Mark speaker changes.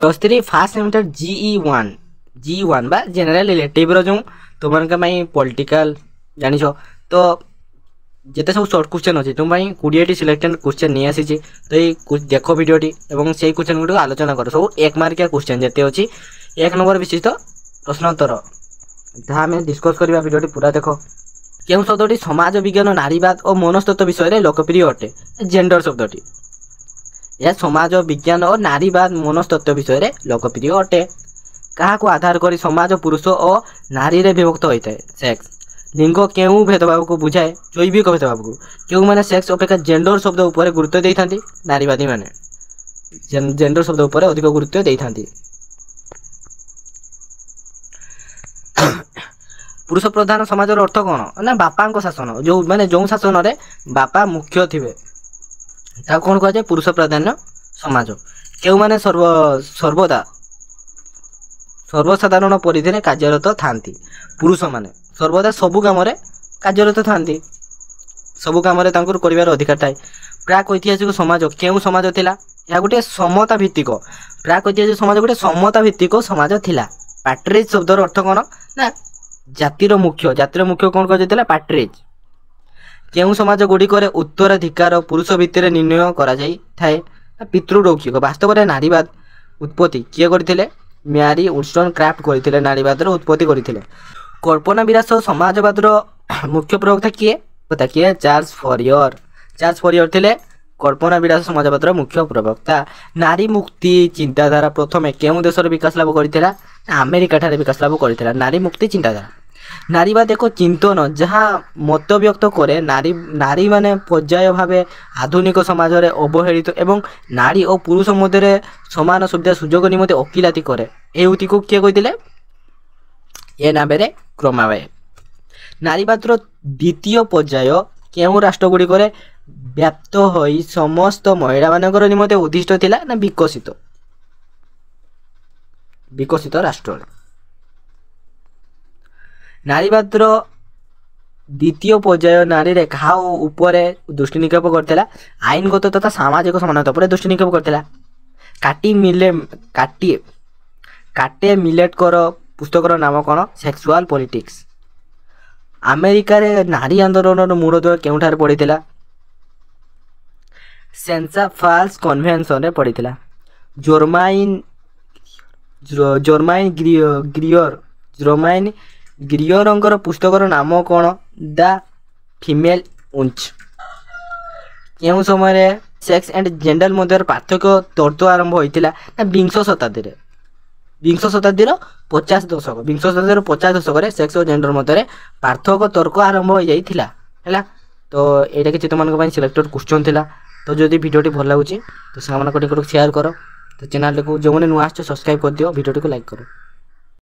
Speaker 1: +3 fast semester GE1 बा general elective रो जो तुमन पॉलिटिकल जानिछ तो जिते सब शॉर्ट क्वेश्चन अच्छे तुम 20 सिलेक्टेड क्वेश्चन नहीं आसी तो ये देख भिडियोटी और से क्वेश्चन गुड़ आलोचना कर सब 1 मार्किया क्वेश्चन जिते अच्छी 1 नंबर विशिष्ट प्रश्नोत्तर जहाँ आम डिस्कस करवा भिडियोटी पूरा देख क्यों शब्दटी समाज विज्ञान नारीवाद और मनस्तत्व विषय में लोकप्रिय अटे जेंडर शब्दटी यह समाज विज्ञान और नारीवाद मनस्तत्व विषय में लोकप्रिय अटे क्या आधार कर समाज पुरुष और नारी रे विभक्त होता है सेक्स लिंग क्यों भेदभाव को बुझाए जैविक भेदभाव को क्यों मैंने सेक्स अपेक्षा जेंडर शब्द उपर गुरुत्व दे था नारीवादी मैंने जेंडर शब्द उपर अधिक गुरुत्व दे था पुरुष प्रधान समाज अर्थ कौन ना बापा शासन जो माने जो शासन रे बापा मुख्य थे कौन कह पुरुष प्रधान समाज क्यों माने सर्वदा सर्वसाधारण परिधि में कार्यरत था पुरुष माने सर्वदा सबु काम कार्यरत था सबु काम कर अधिकार थाए प्राक ऐतिहासिक समाज क्यों समाज थिला या गोटे समता भित्तिक प्राक ऐतिहासिक समाज गोटे समता भित्तिक समाज थिला पैट्रिज शब्दर अर्थ कौन ना जातिर मुख्य कौन कह पैट्रिज क्यों समाज गुड़िक उत्तराधिकार पुरुष भित्तिर निर्णय कराए पितृरौखिक वास्तव में नारीवाद उत्पत्ति किए करथिले मैरी वुलस्टनक्राफ्ट करथिले नारीवादर उत्पत्ति करथिले कल्पना विलास समाजवादर मुख्य प्रवक्ता किए चार्ल्स फरियर थिले कल्पना विलास समाजवादर मुख्य प्रवक्ता नारी मुक्ति चिंताधारा प्रथम केउं देशर विकास लाभ करथिला अमेरिका ठारे विकास लाभ करथिला नारी मुक्ति चिंताधारा नारीवाद एक चिंतन जहाँ मत व्यक्त करे नारी माने पर्याय भावे आधुनिक समाज रे अवहेलित एवं नारी और पुरुष मध्य समान सुविधा सुजोग निमते ओकिलाती करे एउति को किए कहिथिले ए नाबेरे क्रमाबाय नारीवादर द्वितीय पर्याय केउं राष्ट्र गुडी करे व्याप्त होई समस्त महिला मानकर निमते उद्दिष्ट थिला ना विकसित राष्ट्र नारीवादर द्वितीय पर्याय नारी रे घाव उपरे दृष्टि निक्षेप करथिला आईनगत तथा सामाजिक समानता पर दृष्टि निक्षेप करथिला काटे मिलेट कर पुस्तकर नाम कौन सेक्सुअल पॉलिटिक्स अमेरिका रे नारी आंदोलन मूलदुआ केउठार पड़ीथिला सेंसा फॉल्स कन्वेंशन रे पड़ीथिला जोरमाइन ग्रियर पुस्तकर नाम कौन द फीमेल उंच केउं समय सेक्स एंड जेंडर मध्य पार्थक्य तर्क आरंभ होइथिला ना 20 शताब्दी 50 दशक 20 शताब्दी 50 दशक सेक्स और जेंडर मध्य पार्थक्य तर्क आरंभ हो जाइथिला हैला तो एटा कि तुम मानक सिलेक्टेड क्वेश्चन थिला तो जदि वीडियोटी भल लागुची तो सामान को शेयर करो तो चैनल को जो मैंने नुआ सब्सक्राइब कर दियो वीडियो को लाइक करो।